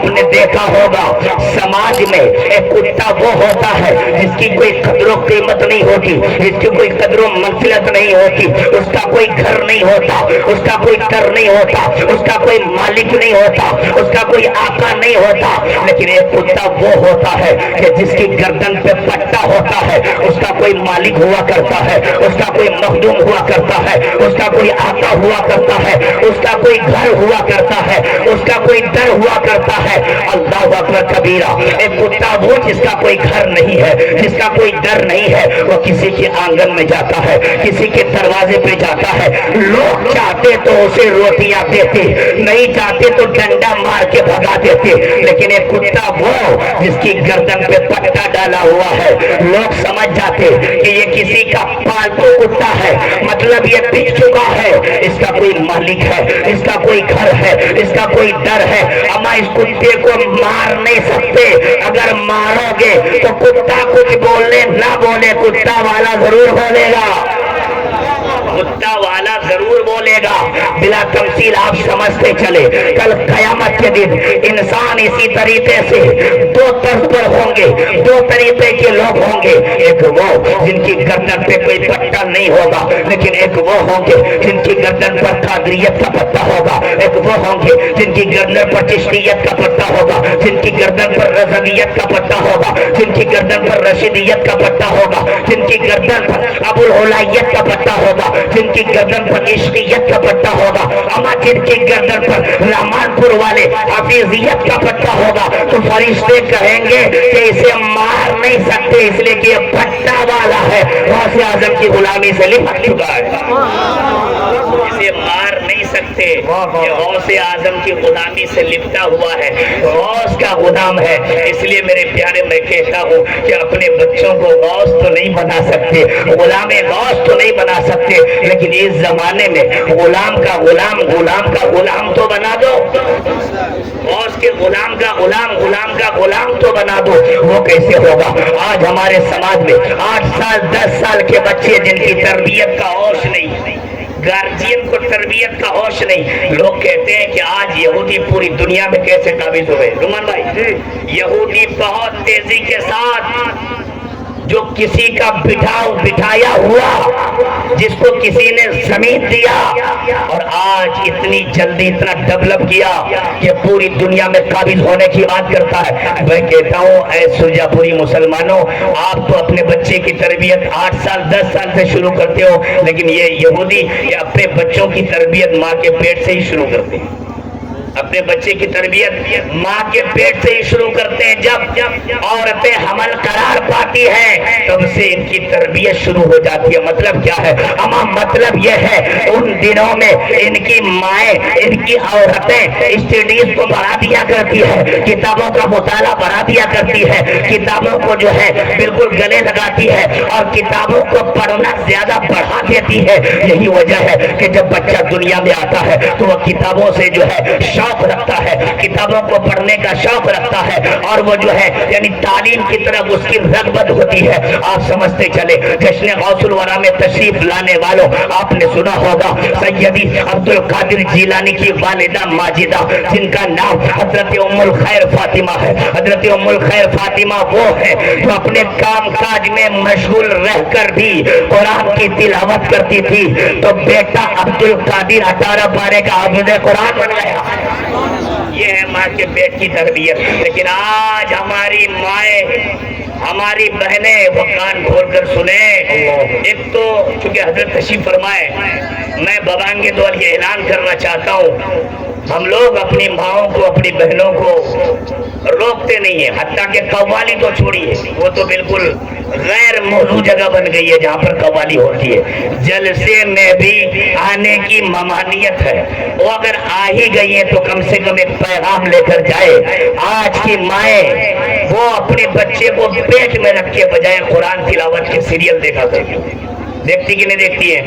آپ نے دیکھا ہوگا سماج میں ایک کتا وہ ہوتا ہے جس کی کوئی قدر و قیمت نہیں ہوتی، جس کی کوئی قدر و منزلت نہیں ہوتی، اس کا کوئی گھر نہیں ہوتا، اس کا کوئی در نہیں ہوتا، اس کا کوئی مالک نہیں ہوتا، اس کا کوئی آقا نہیں ہوتا، لیکن ایک کتا وہ ہوتا ہے کہ جس کی گردن پہ پٹا ہوتا ہے، اس کا کوئی مالک ہوا کرتا ہے، اس کا کوئی مخدوم ہوا کرتا ہے، اس کا کوئی آقا ہوا کرتا ہے، اس کا کوئی گھر ہوا کرتا ہے، اس کا کوئی در ہوا کرتا ہے۔ اللہ اکبر کبیرہ۔ ایک کتا وہ جس کا کوئی گھر نہیں ہے، جس کا کوئی در نہیں ہے، وہ کسی کے آنگن میں جاتا ہے، کسی کے دروازے پہ جاتا ہے، لوگ چاہتے تو اسے روٹیاں دیتے، نہیں چاہتے تو ڈنڈا مار کے بھگا دیتے، لیکن ایک کتا وہ جس کی گردن پہ پٹا ڈالا ہوا ہے، لوگ سمجھ جاتے کہ یہ کسی کا پالتو کتا ہے، مطلب یہ بک چکا ہے، اس کا کوئی مالک ہے، اس کا کوئی گھر ہے، اس کا کوئی در ہے۔ اما اس کتے کو مار نہیں سکتے، اگر مارو گے تو کتا کچھ بولے نہ بولے، کتا والا ضرور بولے گا، کتا والا ضرور بولے گا۔ بلا تمثیل آپ سمجھتے چلے کل قیامت کے دن انسان اسی طریقے سے دو طرف پر ہوں گے، دو طریقے کے لوگ ہوں گے، ایک وہ جن کی گردن پہ کوئی پٹا نہیں ہوگا، لیکن ایک وہ ہوں گے جن کی گردن پر قادریت کا پٹا ہوگا، ایک وہ ہوں گے جن کی گردن پر چشتیت کا پٹا ہوگا، جن کی گردن پر رضویت کا پٹا ہوگا، جن کی گردن پر رشیدیت کا پٹا ہوگا، جن کی گردن پر ابو الہلائیت کا پٹا ہوگا، جن کی گردن پر عشقیت کا پٹا ہوگا، اما جن کی گردن پر رحمان پور والے حفیظیت کا پٹا ہوگا، تو فرشتے کہیں گے کہ اسے مار نہیں سکتے، اس لیے کہ یہ پٹا والا ہے، غوث اعظم کی غلامی سے لپٹ چکا ہے، اسے مار نہیں سکتے، یہ غوث اعظم کی غلامی سے لپٹا ہوا ہے، غوث کا غلام ہے۔ اس لیے میرے پیارے میں کہتا ہوں کہ اپنے بچوں کو غوث تو نہیں بنا سکتے، غلام غوث تو نہیں بنا سکتے، لیکن اس زمانے میں غلام کا غلام، غلام کا غلام تو بنا دو، غوث کے غلام کا غلام، غلام کا غلام تو بنا دو۔ وہ کیسے ہوگا؟ آج ہمارے سماج میں 8 سال 10 سال کے بچے جن کی تربیت کا ہوش نہیں، گارجین کو تربیت کا ہوش نہیں، لوگ کہتے ہیں کہ آج یہودی پوری دنیا میں کیسے قابض ہوئے۔ رومان بھائی، یہودی بہت تیزی کے ساتھ جو کسی کا بٹھایا ہوا، جس کو کسی نے زمین دیا، اور آج اتنی جلدی اتنا ڈیولپ کیا کہ پوری دنیا میں قابض ہونے کی بات کرتا ہے۔ میں کہتا ہوں اے سرجا پوری مسلمانوں، آپ تو اپنے بچے کی تربیت 8 سال 10 سال سے شروع کرتے ہو، لیکن یہ یہودی یہ اپنے بچوں کی تربیت ماں کے پیٹ سے ہی شروع کرتے ہیں، اپنے بچے کی تربیت ماں کے پیٹ سے ہی شروع کرتے ہیں۔ جب عورتیں حمل قرار پاتی ہیں تب سے ان کی تربیت شروع ہو جاتی ہے۔ مطلب کیا ہے اما؟ مطلب یہ ہے ان دنوں میں ان کی مائیں، ان کی عورتیں اسٹڈیز کو بڑھا دیا کرتی ہے، کتابوں کا مطالعہ بڑھا دیا کرتی ہے، کتابوں کو جو ہے بالکل گلے لگاتی ہے اور کتابوں کو پڑھنا زیادہ بڑھا دیتی ہے۔ یہی وجہ ہے کہ جب بچہ دنیا میں آتا ہے تو وہ کتابوں سے جو ہے شوق رکھتا ہے، کتابوں کو پڑھنے کا شوق رکھتا ہے، اور وہ جو ہے یعنی تعلیم کی طرف اس کی رغبت ہوتی ہے۔ آپ سمجھتے چلے جشن غوث الورا میں تشریف لانے والوں، آپ نے سنا ہوگا سیدی عبد القادر جیلانی کی والدہ ماجدہ، جن کا نام حضرت ام الخیر فاطمہ ہے۔ حضرت ام الخیر فاطمہ وہ ہے جو اپنے کام کاج میں مشغول رہ کر بھی قرآن کی تلاوت کرتی تھی، تو بیٹا عبد القادر 18 پارے کا حافظ قرآن بن گیا۔ یہ ہے ماں کے پیٹ کی تربیت۔ لیکن آج ہماری مائیں، ہماری بہنیں وہ کان کھول کر سنیں۔ ایک تو چونکہ حضرت تشریف فرمائے، میں بابانگے دور یہ اعلان کرنا چاہتا ہوں، ہم لوگ اپنی ماؤں کو، اپنی بہنوں کو روکتے نہیں ہیں، حتیٰ کہ قوالی تو چھوڑیے، وہ تو بالکل غیر موضوع جگہ بن گئی ہے جہاں پر قوالی ہوتی ہے۔ جلسے میں بھی آنے کی ممانعت ہے، وہ اگر آ ہی گئی ہیں تو کم سے کم ایک پیغام لے کر جائے۔ آج کی مائیں وہ اپنے بچے کو پیٹ میں رکھ کے بجائے قرآن تلاوت کے سیریل دیکھا کرتی ہیں۔ دیکھتی کہ نہیں دیکھتی ہے؟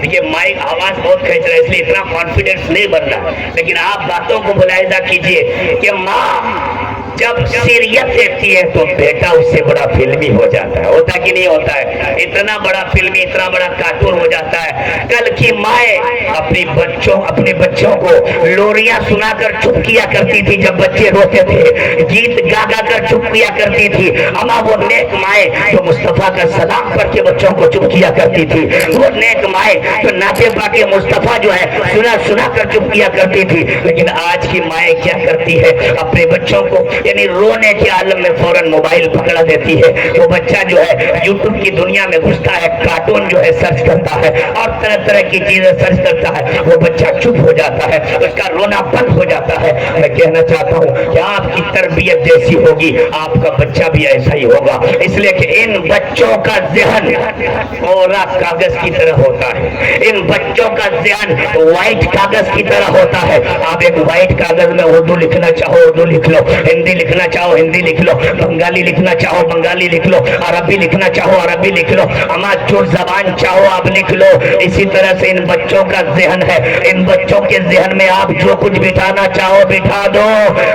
دیکھیے مائک آواز بہت کھینچ رہا ہے، اس لیے اتنا کانفیڈنس نہیں بن رہا، لیکن آپ باتوں کو ملاحظہ کیجئے کہ ماں जब सीरियल देखती है तो बेटा उससे बड़ा फिल्मी हो जाता है, होता कि नहीं होता है? इतना बड़ा फिल्मी, इतना बड़ा कार्टून हो जाता है। कल की माए अपने बच्चों को लोरियां सुनाकर चुप किया करती थी, जब बच्चे रोते थे गीत गा गा कर चुप किया करती थी। अमा वो नेक माए जो मुस्तफा का सलाम पढ़ के बच्चों को चुप किया करती थी, वो नेक माए जो नाचे बाके मुस्तफा जो है सुना सुना कर चुप किया करती थी। लेकिन आज की माए क्या करती है, अपने बच्चों को यानी रोने के आलम में फौरन मोबाइल पकड़ा देती है। वो बच्चा जो है यूट्यूब की दुनिया में घुसता है, कार्टून जो है सर्च करता है और तरह तरह की चीजें सर्च करता है। वो बच्चा चुप हो जाता है, उसका रोना बंद हो जाता है। मैं कहना चाहता हूँ कि आपकी तरबियत जैसी होगी आपका बच्चा भी ऐसा ही होगा। इसलिए कि इन बच्चों का ज़हन कोरा कागज की तरह होता है, इन बच्चों का ज़हन व्हाइट कागज की तरह होता है। आप एक व्हाइट कागज में उर्दू लिखना चाहो उर्दू लिख लो, हिंदी लिखना चाहो हिंदी लिख लो, बंगाली लिखना चाहो बंगाली लिख लो, अरबी लिखना चाहो अरबी लिख लो, अमा जो जबान चाहो आप लिख लो। इसी तरह से इन बच्चों का ज़हन है, इन बच्चों के ज़हन में आप जो कुछ बिठाना चाहो बिठा दो।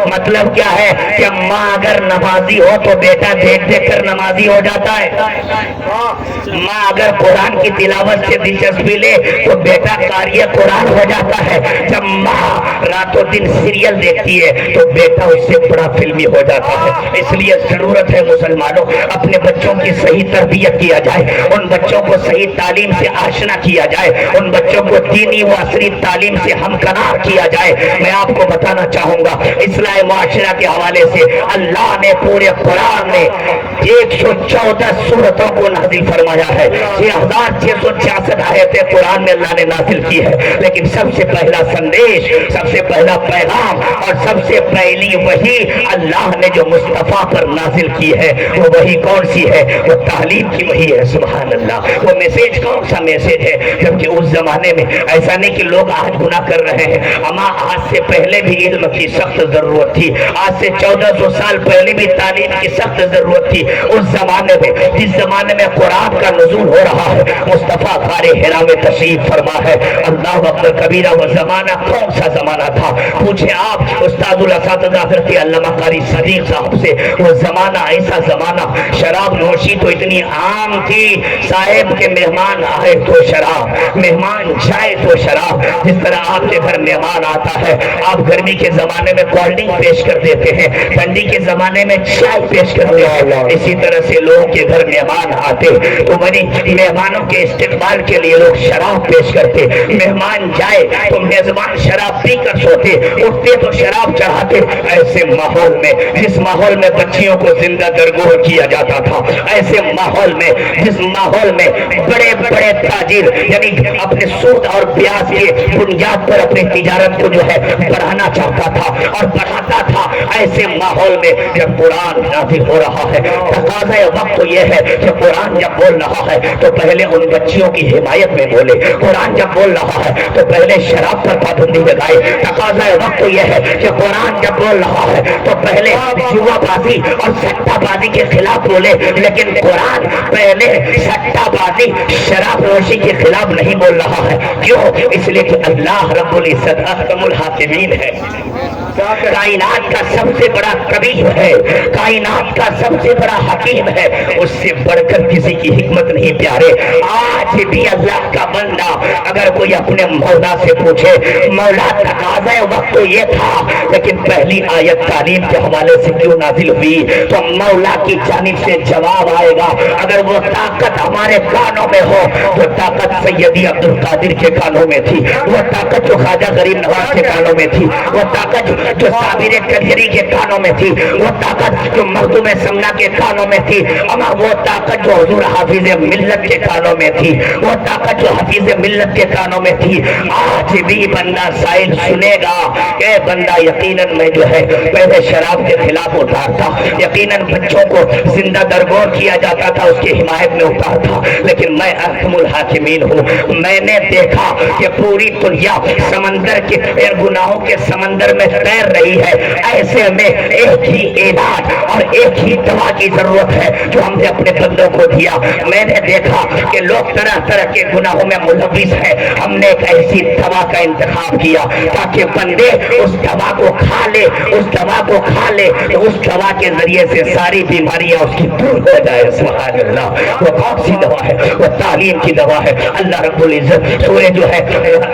मतलब क्या है कि माँ अगर नमाजी हो तो बेटा देख देख कर नमाजी हो जाता है। माँ अगर कुरान की तिलावत से दिलचस्पी ले तो बेटा कार्य कुरान हो जाता है। जब माँ रातों दिन सीरियल देखती है तो बेटा उससे बड़ा फिल्मी हो जाता है। इसलिए जरूरत है मुसलमानों अपने बच्चों की सही तरबियत किया जाए, उन बच्चों को सही तालीम से आशना किया जाए, उन बच्चों को दीनी व असली तालीम से हमकनार किया जाए। मैं आपको बताना चाहूंगा इस्लाह मुआशरा के हवाले से अल्लाह ने पूरे कुरान में 114 सूरतों को नाजिल फरमाया है, 6666 आयतें कुरान में अल्लाह ने नाजिल की है। लेकिन सबसे पहला संदेश, सबसे पहला पैगाम और सबसे पहली वही अल्लाह ने जो मुस्तफा पर नाजिल की है वो वही कौन सी है? वो तालीम की वही है। सुभान अल्लाह। वो मैसेज कौन सा मैसेज है? जबकि उस जमाने में ऐसा नहीं कि लोग आज गुनाह कर रहे हैं, अमा आज से पहले भी इल्म की सख्त जरूरत थी, आज से 1400 साल पहले भी तालीम की सख्त जरूरत थी। उस जमाने में जिस जमाने में कुरान का नुज़ूल हो रहा है, मुस्तफा गारे हिरा में तशरीफ फरमा है। अल्लाह अकबर कबीरा। वो जमाना कौन सा जमाना था? पूछे आप उस्तादुल असातिज़ा हज़रत अल्लामा कारी सदीक साहब से, वो जमाना ऐसा जमाना, शराब नोशी तो इतनी आम थी, साहिब के मेहमान आए तो शराब, मेहमान जाए तो शराब। जिस तरह आपके घर मेहमान आता है, आप गर्मी के जमाने में कोल्ड ड्रिंक पेश कर देते हैं, ठंडी के जमाने में चाय पेश करते हैं, इसी तरह से लोगों के घर मेहमान आते तो बनी मेहमानों के इस्तेमाल के लिए लोग शराब पेश करते। मेहमान जाए तो मेजबान शराब पी कर सोते, उठते तो शराब चढ़ाते। ऐसे माहौल में, जिस माहौल में बच्चियों को जिंदा दरगोर किया जाता था, ऐसे माहौल में, जिस माहौल में बड़े बड़े ताजिर यानी अपने सूद और ब्याज के बुनियाद पर अपनी तिजारत को जो है बढ़ाना चाहता था और बढ़ाता था, ऐसे माहौल में जब कुरान नाज़िल हो रहा है, तकाज़ा वक्त तो यह है कि कुरान जब बोल रहा है तो पहले उन बच्चियों की हिमायत में बोले। कुरान जब बोल रहा है तो पहले शराब पर पाबंदी लगाए। तकाज़ा वक्त तो यह है कि कुरान जब बोल रहा है तो पहले जुआबाजी और सट्टाबाजी के खिलाफ बोले, लेकिन कुरान पहले सट्टाबाजी शराब नोशी के खिलाफ नहीं बोल रहा है। क्यों? इसलिए कि अल्लाह रब्बुल इज्जत अहकमुल हाकिमीन है, कायनात का सबसे बड़ा कबीर है, कायनात का सबसे बड़ा हकीम है, उससे बढ़कर किसी की हिकमत नहीं प्यारे। आज भी अल्लाह का बंदा अगर कोई अपने मौला से पूछे, मौला तकाज़ा वक्त तो ये था लेकिन पहली आयत तालीम के हवाले से क्यों नाजिल हुई, तो मौला की जानिब से जवाब आएगा। अगर वो ताकत हमारे कानों में हो तो ताकत सैयदी अब्दुल कादिर के कानों में थी, वो ताकत जो ख्वाजा गरीब नवाज के कानों में थी, वो ताकत जो साबिर कजरी के कानों में थी, वो ताकत जो मखदूम समना के कानों में थी, अमा वो ताकत जो हुजूर हाफिज मिल्लत के कानों में थी, वो ताकत जो हाफिज मिल्लत के कानों में थी। आज भी बंदा साइल सुनेगा कि बंदा यकीनन में जो है पहले शराब के खिलाफ उतारता, यकीनन बच्चों को जिंदा दरगोर किया जाता था, उसकी हिमायत में उतारता। लेकिन मैं अहकमुल हाकिमीन हूँ, मैंने देखा कि पूरी दुनिया समंदर के गुनाहों के समंदर में तैर रही है। ऐसे में एक ही इलाज और एक ही दवा की जरूरत है जो हमने अपने बंदों को दिया। मैंने देखा कि लोग तरह तरह के गुनाहों में मुलविस है। हमने एक ऐसी दवा का इंतखाब किया ताकि बंदे उस दवा को खा ले, उस दवा को खा ले तो उस दवा के जरिए से सारी बीमारियां उसकी दूर हो जाए। सुभान अल्लाह। वो कौन सी दवा है? वो तालीम की दवा है। अल्लाह रब्बुल इज्जत सूरह जो है,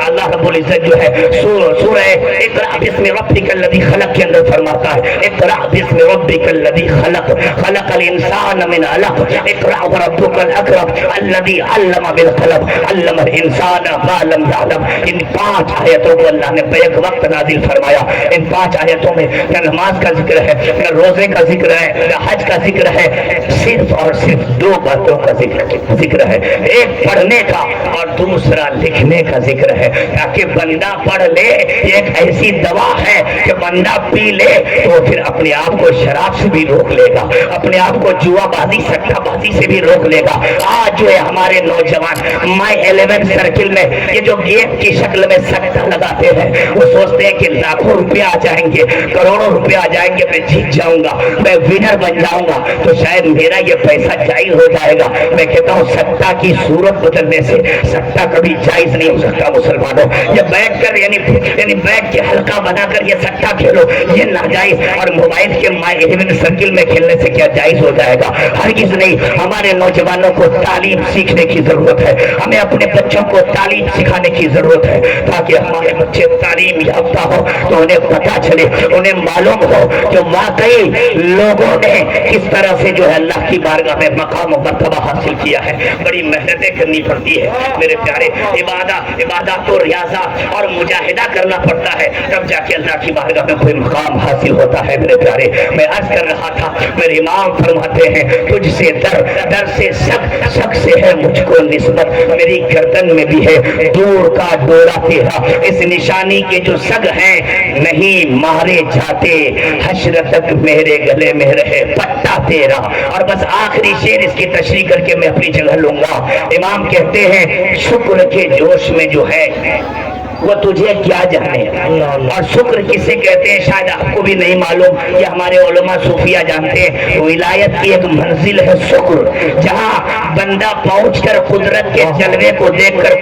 अल्लाह रब्बुल इज्जत जो है सूरह इक़रा बिस्मि रब्बिकल लज़ी खलक़ के अंदर फरमाता है, इक़रा बिस्मि रब्बिकल लज़ी खलक़ खलक़ल इंसान मिन अलक़ इक़रा व रब्बुकल अकरम अल्लज़ी अल्लम बिल क़लम अल्लमल इंसान मा लम यअलम। इन 5 आयतों को अल्लाह ने बैक वक्त नाजिल फरमाया। इन 5 आयतों में न नमाज का जिक्र है, न रोजे का जिक्र है, न हज का जिक्र है, सिर्फ और सिर्फ 2 बातों का जिक्र है। एक पढ़ने का और दूसरा लिखने का जिक्र है, ताकि बंदा पढ़ ले। एक ऐसी दवा है कि बंदा पी ले तो फिर अपने आप को शराब से भी रोक लेगा, अपने आप को जुआबाजी सट्टाबाजी से भी रोक लेगा। आज जो है हमारे नौजवान माई 11 सर्किल में ये जो गेम की शक्ल में सट्टा लगाते हैं, वो सोचते हैं कि लाखों रुपया आ जाएंगे, करोड़ों रुपया आ जाएंगे, मैं जीत जाऊंगा, मैं विनर बन जाऊंगा, तो शायद मेरा ये पैसा जायज हो जाएगा। मैं कहता हूँ सट्टा की सूरत बदलने से सट्टा कभी जायज नहीं हो सकता। मुसलमानों, ये बैठ कर यानी बैठ के हल्का बनाकर ये सट्टा खेलो, ये नाजायज। और मोबाइल के माई 11 सर्किल में खेलने से क्या जायज हो जाएगा? हरगिज नहीं। हमारे नौजवानों को तालीम सीखने की जरूरत है, हमें अपने बच्चों को तालीम सिखाने की जरूरत है, ताकि हमारे बच्चे तालीम याफ्ता हो तो उन्हें पता चले, उन्हें मालूम हो कि वाकई लोगों ने किस तरह से जो है अल्लाह की बारगाह में मकाम और मर्तबा हासिल किया है। बड़ी मेहनतें करनी पड़ती है मेरे प्यारे। इबादत और रियाजा और मुजाहिदा करना पड़ता है, तब जाके अल्लाह की बारगाह में कोई मकाम हासिल होता है मेरे प्यारे। मैं अर्ज कर रहा था, मेरे इमाम फरमाते हैं, तुझसे दर से शक से है मुझको निस्बत, मेरी गर्दन में भी है दूर का डोरा तेरा। इस निशानी के जो सग हैं नहीं मारे जाते, हश्र तक मेरे गले में रहे पट्टा तेरा। और बस आखिरी शेर इसकी तशरीह करके मैं अपनी जगह लूंगा। इमाम कहते हैं, शुक्र के जोश में जो है वो तुझे क्या जाने। और शुक्र किसे कहते हैं शायद आपको भी नहीं मालूम, ये हमारे उलमा सूफिया जानते हैं। विलायत की एक मंजिल है शुक्र, जहाँ बंदा पहुंचकर कुदरत के जलवे को देखकर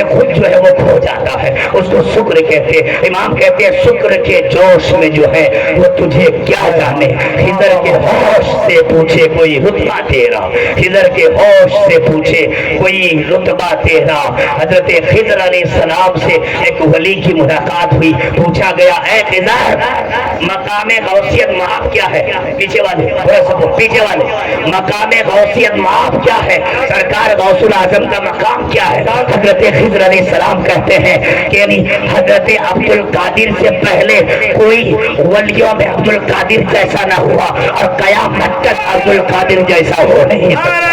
खुद जो है वो खो जाता है, उसको शुक्र कहते हैं। इमाम कहते हैं, शुक्र के जोश में जो है वो तुझे क्या जाने। खिदर के होश से पूछे कोई रुतबा तेरा, खिदर के होश से पूछे कोई रुतबा तेरा। हजरत खिदर अलैहिस्सलाम से एक वली की मुलाकात हुई, पूछा गया, ऐ खिदर, मकामे गौसियत माफ क्या है? पीछे वाले मकामे गौसियत माफ क्या है? सरकार गौसुल आजम का मकाम क्या है? हजरत खिदर अलैहिस्सलाम कहते हैं कि यानी हजरत अब्दुल कादिर से पहले कोई वलियों में अब्दुल कादिर जैसा ना हुआ और कयामत तक अब्दुल कादिर जैसा हो नहीं सकता।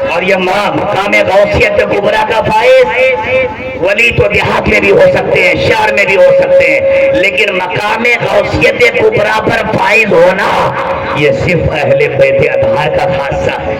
और यह मकामे गौसियत कुबरा का फायद वली तो देहात में भी हो सकते हैं, शहर में भी हो सकते हैं, लेकिन मकामे गौसियत कुबरा पर फायद होना ये सिर्फ अहले बैत अतहार का खासा है,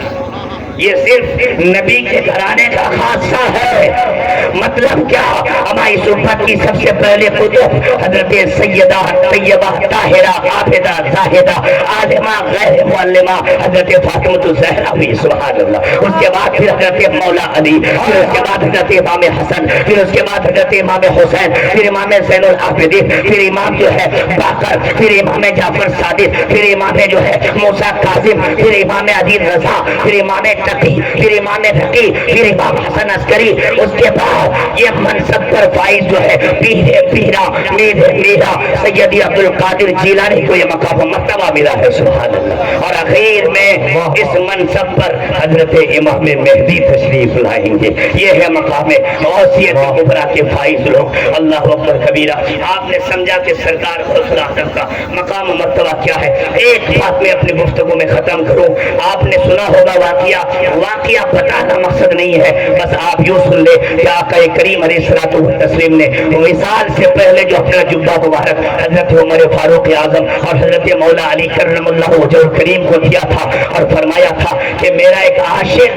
ये सिर्फ नबी के घराने का खासा है। मतलब क्या? हमारी उम्मत की सबसे पहले कुतुब हजरत सैयदा तैयबा ताहिरा आबिदा जाहिदा आलिमा गैर मुअल्लिमा हजरत फातिमा ज़हरा हुई, सुभान अल्लाह। उसके बाद फिर हजरत मौला अली, फिर उसके बाद हजरत इमाम हसन, फिर उसके बाद हजरत इमाम हुसैन, फिर इमाम ज़ैनुल आबिदीन, फिर इमाम जो है बाकर, फिर इमाम जाफर सादिक, फिर इमाम जो है मूसा कासिम, फिर इमाम अदील रज़ा, फिर इमाम तकी, फिर इमाम फकी, फिर इमाम हसन अस्करी। उसके बाद ये मनसब पर फाइज जो है पीरे पीरा मेरे मेरा सैयदी अब्दुल कादिर जीलानी को ये मकाम मर्तबा मिला है, सुभान अल्लाह। और आखिर में इस मनसब पर हजरत इमाम मेहदी तशरीफ लाएंगे। ये है मकाम गौसियत कुबरा के फाइज लोग। अल्लाह अकबर कबीरा। आपने समझा कि सरकार गौसुल आजम का मकाम मर्तबा क्या है। एक बात में अपनी गुफ्तगू में खत्म करूं, आपने सुना होगा वाकिया बताना मकसद नहीं है, बस आप यूं सुन ले कि आका करीम अलैहिस्सलातु वस्सलाम ने विसाल से पहले जो अपना जुब्बा मुबारक हजरत उमर फारूक आजम और हजरत मौला अली करमल्लाहु वजहु करीम को दिया था और फरमाया था कि मेरा एक आशिक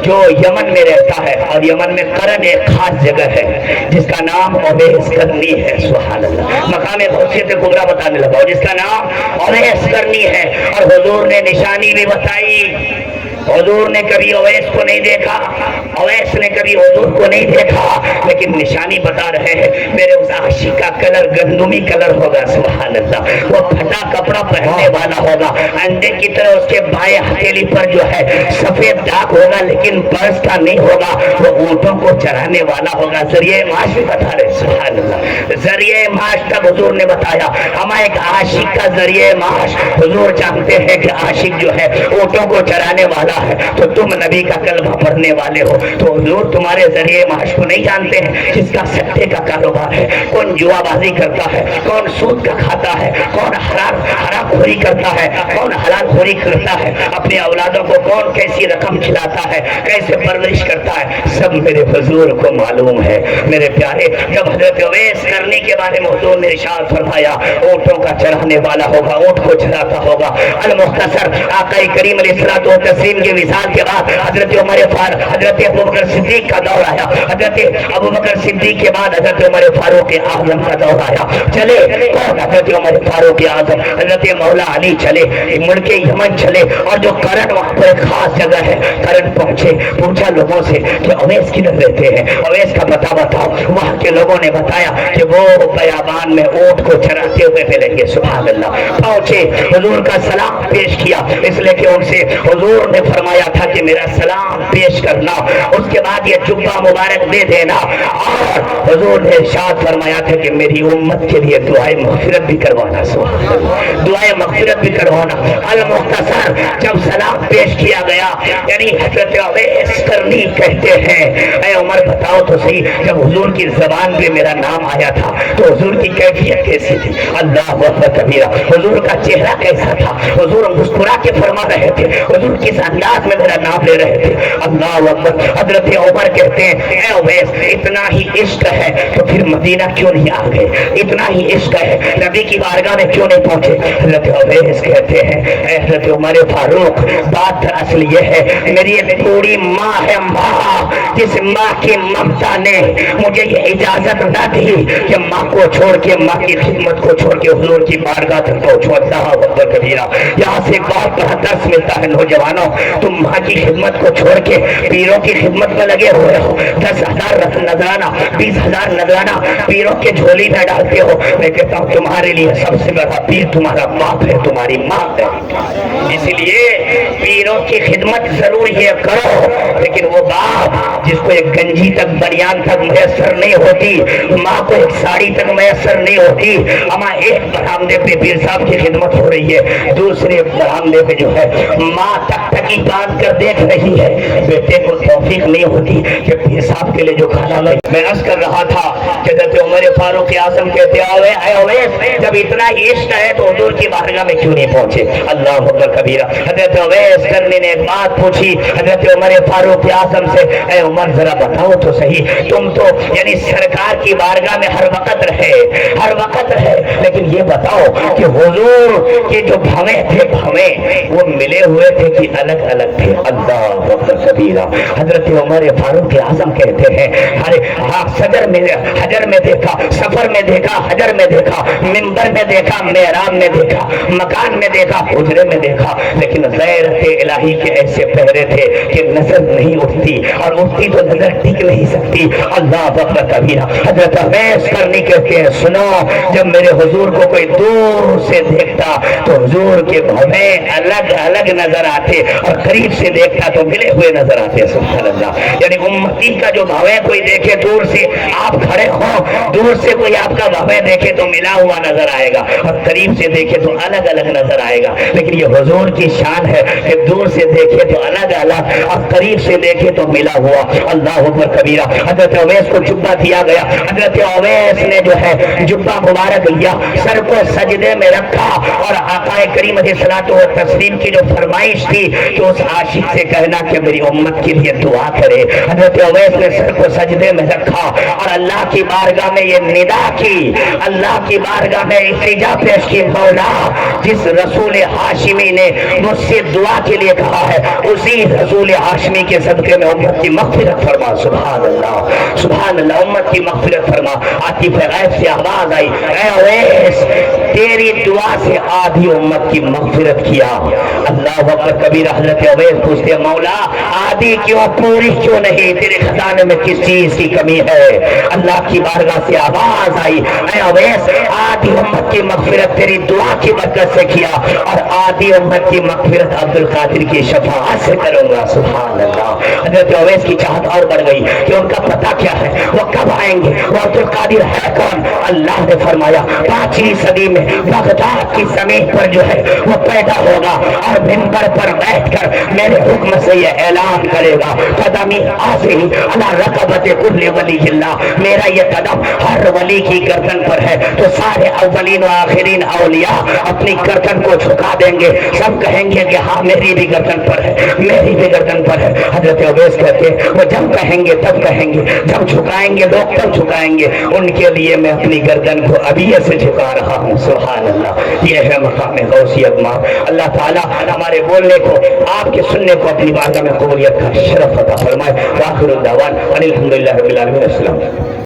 जो यमन में रहता है, और यमन में करन एक खास जगह है जिसका नाम अवैस करनी है, सुभान अल्लाह, मकाम गौसियत कुबरा बताने लगा, जिसका नाम अवैस करनी है। और हुजूर ने निशानी भी बताई। हुजूर ने कभी अवैस को नहीं देखा, अवैस ने कभी हुजूर को नहीं देखा, लेकिन निशानी बता रहे हैं मेरे उस आशिक का कलर गंदुमी कलर होगा, सुभान अल्लाह, वो फटा कपड़ा पहनने वाला होगा, अंडे की तरह उसके बाएं हथेली पर जो है सफेद दाग होगा, लेकिन पर्स का नहीं होगा, वो ऊंटों को चराने वाला होगा। जरिए माश भी बता रहे, सुभान अल्लाह, जरिए माश तक हुजूर ने बताया। हमारे एक आशिक का जरिए माश हुजूर जानते हैं कि आशिक जो है ऊंटों को चराने वाला है, तो तुम नबी का कलमा पढ़ने वाले हो, तो हुजूर तुम्हारे जरिए माश को नहीं जानते हैं, जिसका सट्टे का कारोबार है, कौन जुआबाजी करता है, कौन सूद का खाता है, कौन हरामखोरी करता है, कौन हलालखोरी करता है, अपने औलादों को कौन कैसी रकम खिलाता है, कैसे परवरिश करता है, सब मेरे हुजूर को मालूम है। मेरे प्यारे, जब हजरत अवैस करने के बारे में हुजूर ने इरशाद फरमाया ऊंटों का चराने वाला होगा, ऊंट को चराता होगा। अल मुख्तसर आका करीम अलैहिस्सलातु वस्सलाम के विसाल के बाद हजरत उमर फारूक, हजरत अबू बकर सिद्दीक का दौर आया, हजरत अबू बकर सिद्दीक के बाद हजरत उमर फारूक आजम का दौर आया। चले कौन? हजरत उमर फारूक आजम, हजरत मौला अली चले, मुल्क यमन चले, और जो करन वहाँ पर एक खास जगह है, करन पहुंचे, पूछा लोगों से कि अवैस किधर रहते हैं, अवैस का पता बताओ। वहाँ के लोगों ने बताया कि वो बयाबान में ऊंट को चराते हुए मिलेंगे, सुभान अल्लाह। पहुंचे, हुजूर का सलाम पेश किया, इसलिए कि उनसे हुजूर ने फरमाया था कि मेरा सलाम पेश करना, उसके बाद ये जुब्बा मुबारक दे देना, और हुजूर ने इरशाद फरमाया था कि मेरी उम्मत के लिए दुआए मग़फ़िरत भी करवाना, दुआए मग़फ़िरत भी करवाना। अल मुख्तसर जब सलाम पेश किया गया, यानी हज़रत अवैस करनी कहते हैं, ऐ उमर बताओ तो सही, जब हुजूर की ज़बान पे मेरा नाम आया था तो हुजूर की कैफियत कैसी थी? अल्लाह अकबर कबीरा, हुजूर का चेहरा कैसा था? हुजूर मुस्कुरा के फरमा रहे थे, हुजूर किस अंदाज में मेरा नाम ले रहे थे? अल्लाह अकबर। हजरत उमर कहते हैं ऐ अवैस, इतना ही इश्क है तो फिर मदीना क्यों नहीं आ गए? इतना ही इश्क है, नबी की बारगाह में क्यों नहीं पहुंचे? हजरत अवैस कहते हैं ऐ हजरत उमर फारूक, बात दरअसल ये है, मेरी एक पूरी माँ है, माँ, जिस माँ की ममता ने मुझे ये इजाजत न दी कि माँ को छोड़ के, माँ की खिदमत को छोड़ के हुजूर की बारगाह तक पहुंचो। अल्लाह अकबर कबीरा। यहाँ से एक बहुत बड़ा दर्स मिलता है नौजवानों, तुम माँ की खिदमत को छोड़ के पीरों की खिदमत में लगे हुए हो, 10,000 नजराना, 20,000 नजराना पीरों के झोली में डालते हो। मैं कहता हूँ तुम्हारे लिए सबसे बड़ा पीर तुम्हारा बाप है, तुम्हारी माँ है, इसलिए पीरों की खिदमत जरूर ये करो, लेकिन वो बाप जिसको एक गंजी तक, बनियान तक मैसर नहीं होती, माँ को एक साड़ी तक मैसर नहीं होती, अमा एक बरामदे पे पीर साहब की खिदमत हो रही है, दूसरे बरामदे पे जो है माँ तक बांध कर देख रही है, बेटे को तौफीक नहीं होती कि पीर साहब के लिए जो खाना मैं अर्ज कर रहा था कि हज़रत उमर फारूक आज़म कहते अवैस, जब इतना इश्क है तो हुजूर की बारगाह में क्यों नहीं पहुंचे? अल्लाह अकबर कबीरा। हज़रत अवैस करने ने एक बात पूछी हज़रत उमर फारूक आज़म से, ऐ उमर जरा बताओ तो सही, तुम तो यानी सरकार की बारगाह में हर वक्त रहे, लेकिन ये बताओ कि हुजूर के जो भवे थे, भवे वो मिले हुए थे कि अलग अलग थे? अल्लाह अकबर कबीरा। हजरत उमर फारूक आज़म कहते हैं अरे हाँ, हजर में देखा, सफर में देखा, हजर में देखा, मिंबर में देखा, मेहराब में देखा, मकान में देखा, हुजरे में देखा, लेकिन गैरत इलाही के ऐसे पहरे थे कि नजर नहीं उठती, और उठती तो नजर टिक नहीं सकती। अल्लाह अकबर कबीरा। हजरत अवैस करनी कहते हैं सुनो, जब मेरे हुजूर को कोई दूर से देखता तो हुजूर के भवे अलग अलग नजर आते, और करीब से देखता तो मिले हुए नजर आते। सुभान अल्लाह। यानी उम्मती का जो भवे कोई देखे दूर से, आप खड़े हो, दूर से कोई आपका भवे देखे तो मिला हुआ नजर आएगा, और करीब से देखे तो अलग अलग नजर आएगा। लेकिन ये हुजूर की शान है कि दूर से देखे तो अलग अलग, और करीब से देखे तो मिला हुआ। अल्लाह अकबर कबीरा। हजरत अवैस को जुब्बा दिया गया, हजरत अवैस ने जो है जुब्बा मुबारक लिया, सर को सजदे में रखा, और आका करीम अलैहिस्सलातु वस्सलाम की जो फरमाइश थी तो उस आशिक से कहना कि मेरी उम्मत के लिए दुआ करे। हजरत अवैस ने सर को सजदे में रखा और अल्लाह की बारगाह में ये निदा की, अल्लाह की बारगाह में इल्तिजा पेश की, मौला जिस रसूल हाशिमी ने मुझसे दुआ के लिए कहा है उसी रसूल हाशिमी के सदके में उम्मत की मग़फ़िरत फरमा। सुभान अल्लाह, सुभान अल्लाह, उम्मत की मग़फ़िरत फरमा। आतिफ गैब से आवाज आई, ऐ अवैस तेरी दुआ से आधी उम्मत की मग़फ़िरत किया। अल्लाह अकबर कबीर। हज़रत अवैस पूछते मौला आधी क्यों, पूरी क्यों नहीं, तेरे खजाने में किस चीज की कमी है? अल्लाह की बारगाह से आवाज आई, ऐ अवैस आधी उम्मत की मग़फ़िरत तेरी दुआ की बरकत से किया और आधी उम्मत की मग़फ़िरत अब्दुल कादिर की शफ़ाअत से करूंगा। सुभान अल्लाह। हज़रत अवैस की चाहत और बढ़ गई कि उनका पता क्या है, वो कब आएंगे, वो अब्दुल कादिर है कौन? अल्लाह ने फरमाया 5वीं सदी में बगदाद की जमीन पर जो है वो पैदा होगा और मिंबर पर बैठकर मेरे हुक्म से ये ऐलान करेगा, कदमी आज़िम अला रक़बति कुल्ली वलीयिल्लाह, मेरा ये कदम हर वली की गर्दन पर है। तो सारे अव्वलीन व आखिरीन औलिया अपनी गर्दन को झुका देंगे, सब कहेंगे कि हाँ मेरी भी गर्दन पर है, मेरी भी गर्दन पर है। हजरत अवैस कहते वो जब कहेंगे तब कहेंगे, जब झुकाएंगे लोग तब झुकाएंगे, उनके लिए मैं अपनी गर्दन को अभी से झुका रहा हूँ। सुभान अल्लाह। ये है मकाम गौसियत माँ। अल्लाह ताला हमारे बोलने को, आपके सुनने को अपनी बारगाह में कबूलियत का शरफ अता फरमाए। वाखिर दावान अनिल हम्दुलिल्लाहि रब्बिल आलमीन। अस्सलाम।